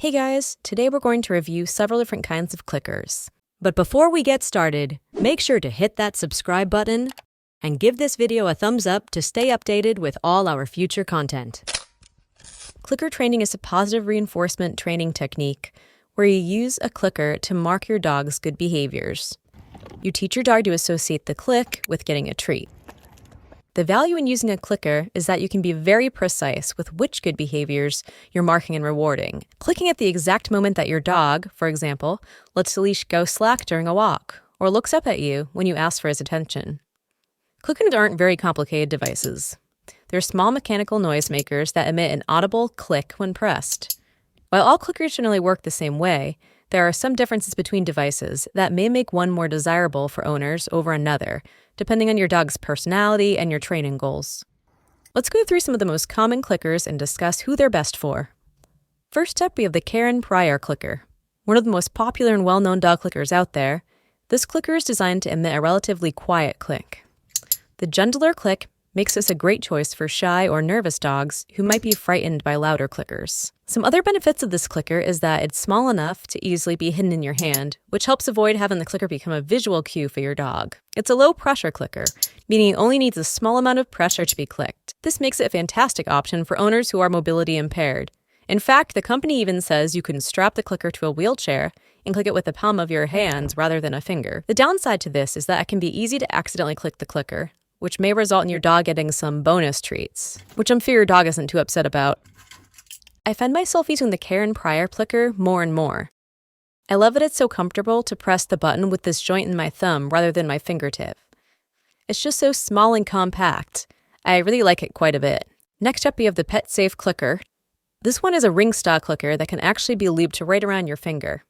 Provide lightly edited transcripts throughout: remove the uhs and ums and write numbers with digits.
Hey guys, today we're going to review several different kinds of clickers. But before we get started, make sure to hit that subscribe button and give this video a thumbs up to stay updated with all our future content. Clicker training is a positive reinforcement training technique where you use a clicker to mark your dog's good behaviors. You teach your dog to associate the click with getting a treat. The value in using a clicker is that you can be very precise with which good behaviors you're marking and rewarding. Clicking at the exact moment that your dog, for example, lets the leash go slack during a walk, or looks up at you when you ask for his attention. Clickers aren't very complicated devices. They're small mechanical noisemakers that emit an audible click when pressed. While all clickers generally work the same way, there are some differences between devices that may make one more desirable for owners over another, depending on your dog's personality and your training goals. Let's go through some of the most common clickers and discuss who they're best for. First up, we have the Karen Pryor clicker. One of the most popular and well-known dog clickers out there, this clicker is designed to emit a relatively quiet click. The gentler click makes this a great choice for shy or nervous dogs who might be frightened by louder clickers. Some other benefits of this clicker is that it's small enough to easily be hidden in your hand, which helps avoid having the clicker become a visual cue for your dog. It's a low-pressure clicker, meaning it only needs a small amount of pressure to be clicked. This makes it a fantastic option for owners who are mobility impaired. In fact, the company even says you can strap the clicker to a wheelchair and click it with the palm of your hands rather than a finger. The downside to this is that it can be easy to accidentally click the clicker, which may result in your dog getting some bonus treats, which I'm sure your dog isn't too upset about. I find myself using the Karen Pryor clicker more and more. I love that it's so comfortable to press the button with this joint in my thumb rather than my fingertip. It's just so small and compact. I really like it quite a bit. Next up, we have the PetSafe clicker. This one is a ring style clicker that can actually be looped right around your finger.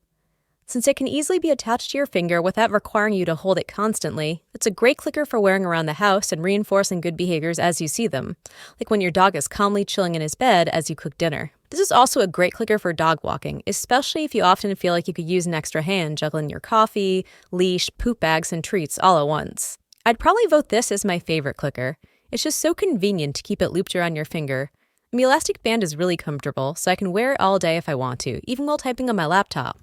Since it can easily be attached to your finger without requiring you to hold it constantly, it's a great clicker for wearing around the house and reinforcing good behaviors as you see them, like when your dog is calmly chilling in his bed as you cook dinner. This is also a great clicker for dog walking, especially if you often feel like you could use an extra hand juggling your coffee, leash, poop bags, and treats all at once. I'd probably vote this as my favorite clicker. It's just so convenient to keep it looped around your finger. And the elastic band is really comfortable, so I can wear it all day if I want to, even while typing on my laptop.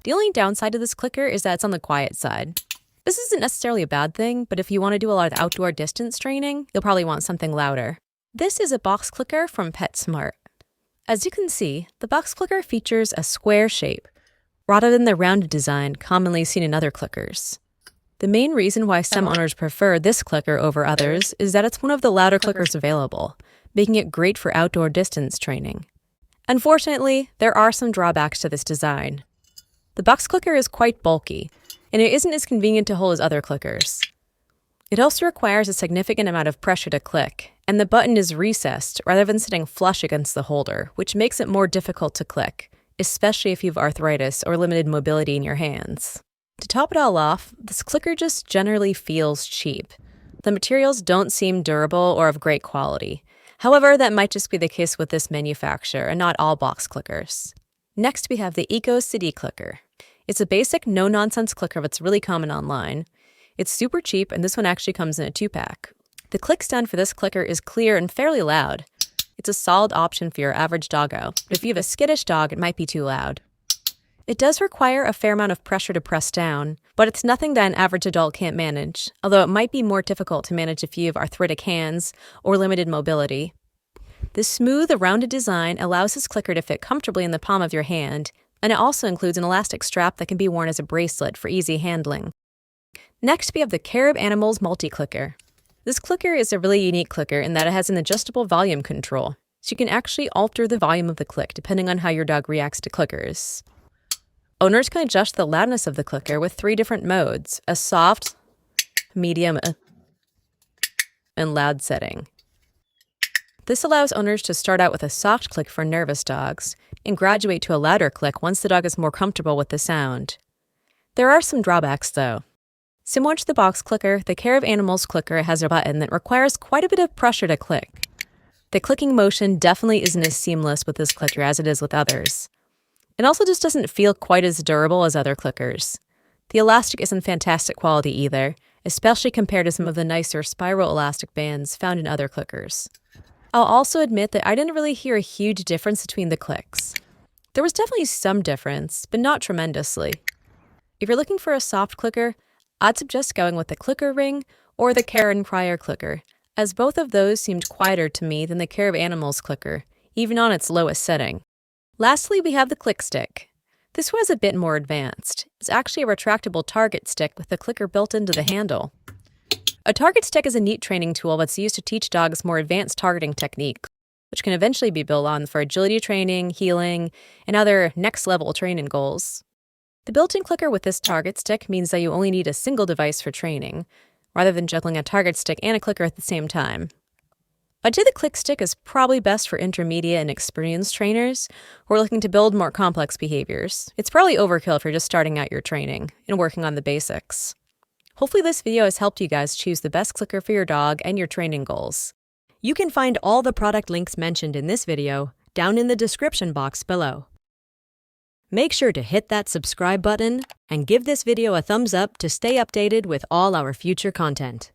The only downside to this clicker is that it's on the quiet side. This isn't necessarily a bad thing, but if you want to do a lot of outdoor distance training, you'll probably want something louder. This is a box clicker from PetSmart. As you can see, the box clicker features a square shape, rather than the rounded design commonly seen in other clickers. The main reason why some owners prefer this clicker over others is that it's one of the louder clickers available, making it great for outdoor distance training. Unfortunately, there are some drawbacks to this design. The box clicker is quite bulky, and it isn't as convenient to hold as other clickers. It also requires a significant amount of pressure to click, and the button is recessed rather than sitting flush against the holder, which makes it more difficult to click, especially if you have arthritis or limited mobility in your hands. To top it all off, this clicker just generally feels cheap. The materials don't seem durable or of great quality. However, that might just be the case with this manufacturer and not all box clickers. Next, we have the EcoPets Clicker. It's a basic, no-nonsense clicker that's really common online. It's super cheap, and this one actually comes in a 2-pack. The click stand for this clicker is clear and fairly loud. It's a solid option for your average doggo, but if you have a skittish dog, it might be too loud. It does require a fair amount of pressure to press down, but it's nothing that an average adult can't manage, although it might be more difficult to manage if you have arthritic hands or limited mobility. This smooth, rounded design allows this clicker to fit comfortably in the palm of your hand, and it also includes an elastic strap that can be worn as a bracelet for easy handling. Next, we have the Carib Animals Multi-Clicker. This clicker is a really unique clicker in that it has an adjustable volume control, so you can actually alter the volume of the click depending on how your dog reacts to clickers. Owners can adjust the loudness of the clicker with 3 different modes: a soft, medium, and loud setting. This allows owners to start out with a soft click for nervous dogs and graduate to a louder click once the dog is more comfortable with the sound. There are some drawbacks, though. Similar to the box clicker, the Carib Animals clicker has a button that requires quite a bit of pressure to click. The clicking motion definitely isn't as seamless with this clicker as it is with others. It also just doesn't feel quite as durable as other clickers. The elastic isn't fantastic quality either, especially compared to some of the nicer spiral elastic bands found in other clickers. I'll also admit that I didn't really hear a huge difference between the clicks. There was definitely some difference, but not tremendously. If you're looking for a soft clicker, I'd suggest going with the Clicker Ring or the Karen Pryor clicker, as both of those seemed quieter to me than the Care of Animals clicker, even on its lowest setting. Lastly, we have the Click Stick. This was a bit more advanced. It's actually a retractable target stick with the clicker built into the handle. A target stick is a neat training tool that's used to teach dogs more advanced targeting techniques, which can eventually be built on for agility training, healing, and other next-level training goals. The built-in clicker with this target stick means that you only need a single device for training, rather than juggling a target stick and a clicker at the same time. I'd say the Click Stick is probably best for intermediate and experienced trainers who are looking to build more complex behaviors. It's probably overkill if you're just starting out your training and working on the basics. Hopefully this video has helped you guys choose the best clicker for your dog and your training goals. You can find all the product links mentioned in this video down in the description box below. Make sure to hit that subscribe button and give this video a thumbs up to stay updated with all our future content.